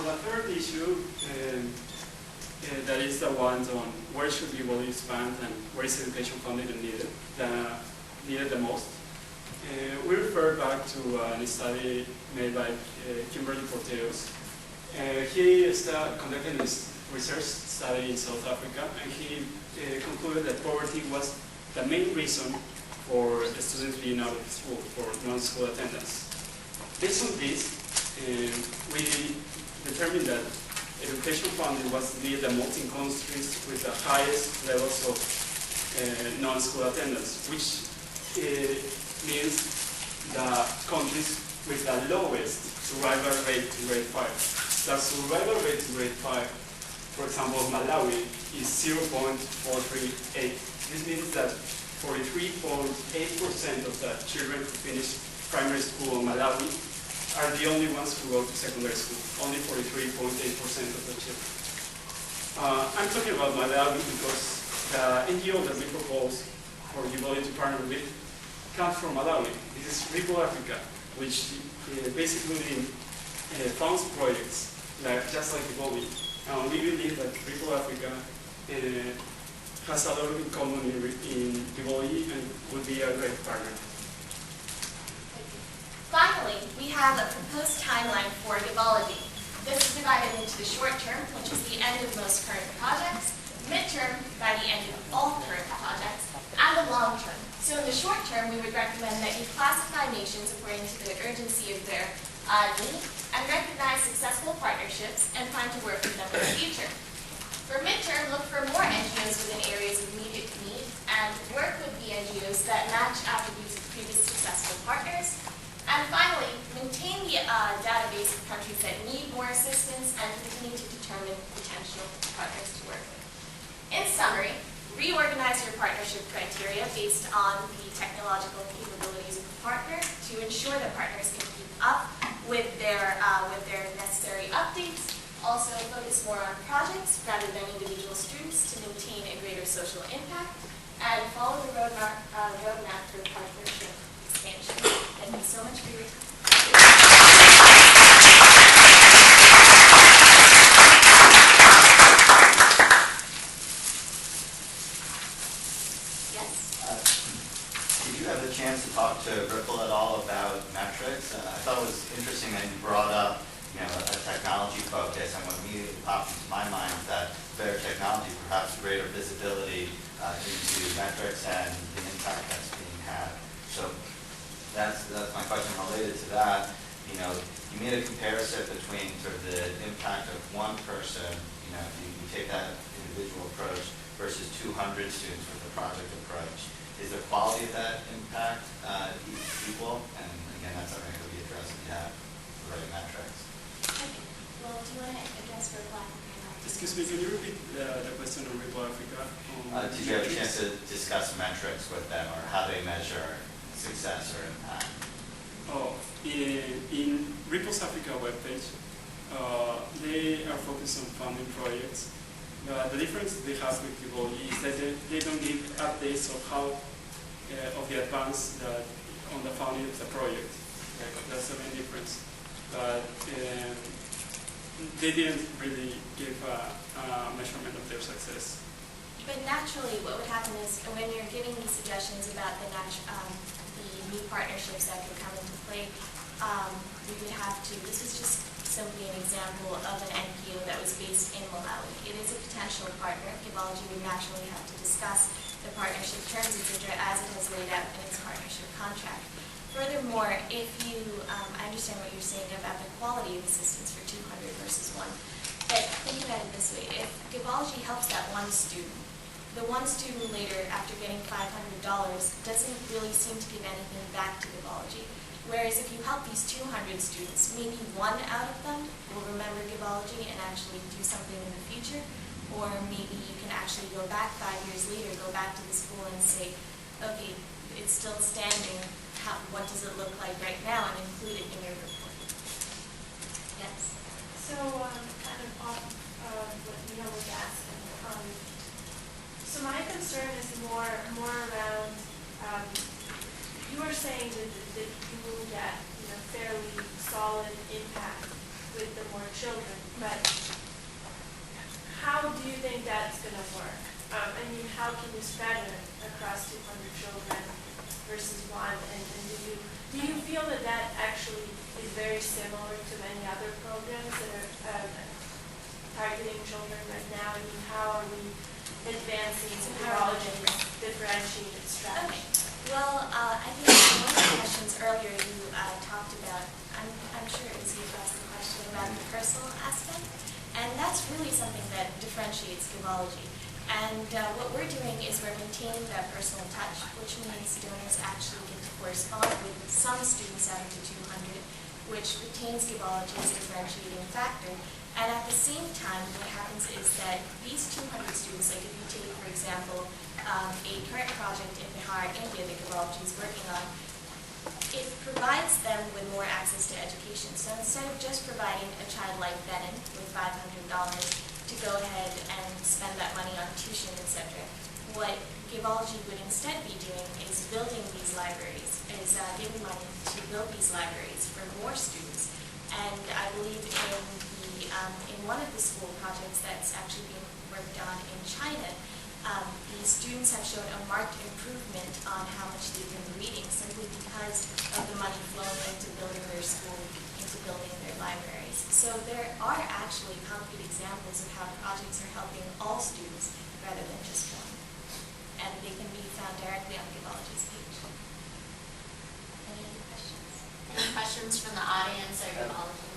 a third issue, that is the ones on where should Givology expand and where is education funded and needed the most. We refer back to a study made by Kimberly Porteos. He conducted his research study in South Africa, and he concluded that poverty was the main reason for the students being out of school, for non-school attendance. Based on this, we determined that education funding was needed the most in countries with the highest levels of non-school attendance, which means the countries with the lowest survival rate to grade 5. The survival rate to grade 5, for example, Malawi, is 0.438. This means that 43.8% of the children who finish primary school in Malawi are the only ones who go to secondary school, only 43.8% of the children. I'm talking about Malawi because the NGO that we propose for Givology to partner with comes from Malawi. This is Ripple Africa, which basically funds projects just like Givology. We believe that Ripple Africa has a lot in common in Givology and would be a great partner. Finally, we have a proposed timeline for Givology. This is divided into the short term, which is the end of most current projects, midterm, by the end of all current projects, and the long term. So in the short term, we would recommend that you classify nations according to the urgency of their need, and recognize successful partnerships and plan to work with them in the future. For midterm, look for more NGOs within areas of immediate need, and work with the NGOs that match attributes of previous successful partners. And finally, maintain the database of countries that need more assistance and continue to determine potential partners to work with. In summary, reorganize your partnership criteria based on the technological capabilities of the partner to ensure that partners can keep up with their necessary updates. Also, focus more on projects rather than individual students to maintain a greater social impact. And follow the roadmap for partnership expansion. Thank you so much for your time. Yes? Did you have the chance to talk to Ripple at all about metrics? I thought it was interesting that you brought up a technology focus, and what immediately popped into my mind is that better technology, perhaps greater visibility into metrics and the impact that's being had. So that's my question related to that. You made a comparison between sort of the impact of one person, if you take that individual approach versus 200 students with the project approach. Is the quality of that impact equal? And again, that's something that will be addressed if you have the right metrics. Okay. Well, do you want to address for Black? Excuse me, can you repeat the question on Ripple Africa? Did you have a chance to discuss metrics with them, or how they measure success or impact? In Ripple's Africa webpage, they are focused on funding projects. The difference they have with Givology is that they don't give updates of how of the advance on the funding of the project. That's the main difference. But they didn't really give a measurement of their success. But naturally, what would happen is when you're giving these suggestions about the new partnerships that could come into play, we would have to, this is just simply an example of an NPO that was based in Malawi. It is a potential partner. Givology would naturally have to discuss the partnership terms, etc., as it has laid out in its partnership contract. Furthermore, if you, I understand what you're saying about the quality of assistance for 200 versus 1, but think about it this way. If Givology helps that one student, the one student later, after getting $500, doesn't really seem to give anything back to Givology. Whereas if you help these 200 students, maybe one out of them will remember Givology and actually do something in the future, or maybe you can actually go back 5 years later, go back to the school and say, okay, it's still standing, what does it look like right now, and include it in your report. Yes? So, kind of off what Neil was asking, so my concern is more around, you were saying that you will get fairly solid impact with the more children, but how do you think that's going to work? I mean, how can you spread it across 200 children versus one? And do you feel that that actually is very similar to many other programs that are targeting children right now? I mean, how are we advancing Givology's differentiated strategy? Okay. Well, I think one of the questions earlier you talked about, I'm sure it was you who asked the question about the personal aspect, and that's really something that differentiates Givology. And what we're doing is we're maintaining that personal touch, which means donors actually get to correspond with some students out of the 200, which retains Givology's differentiating factor. And at the same time, what happens is that these 200 students, like if you take, for example, a current project in Bihar, India that Givology is working on, it provides them with more access to education. So instead of just providing a child like Benin with $500 to go ahead and spend that money on tuition, etc., what Givology would instead be doing is building these libraries, is giving money to build these libraries for more students. And I believe in one of the school projects that's actually being worked on in China, these students have shown a marked improvement on how much they've been reading simply because of the money flowing into building their school, into building their libraries. So there are actually concrete examples of how projects are helping all students rather than just one. And they can be found directly on Givology's page. Any other questions? Any questions from the audience or Givology?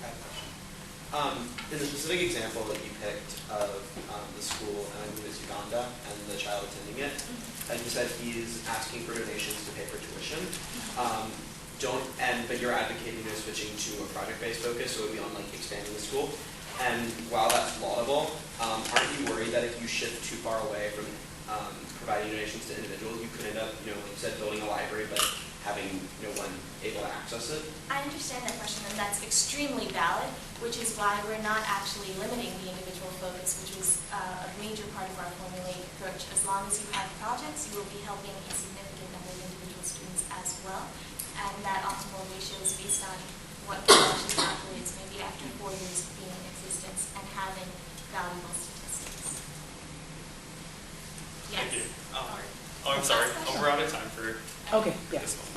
In the specific example that you picked of the school, and I believe it's Uganda, and the child attending it, you said he's asking for donations to pay for tuition. But you're advocating switching to a project-based focus, so it would be on like expanding the school. And while that's laudable, aren't you worried that if you shift too far away from providing donations to individuals, you could end up, like you said, building a library, but having no one able to access it? I understand that question, and that's extremely valid, which is why we're not actually limiting the individual focus, which was a major part of our formulated approach. As long as you have projects, you will be helping a significant number of individual students as well, and that optimal ratio is based on what Givology calculates maybe after 4 years of being in existence and having valuable statistics. Yes. Thank you. I'm sorry. We're out of time for Okay, yeah. this one.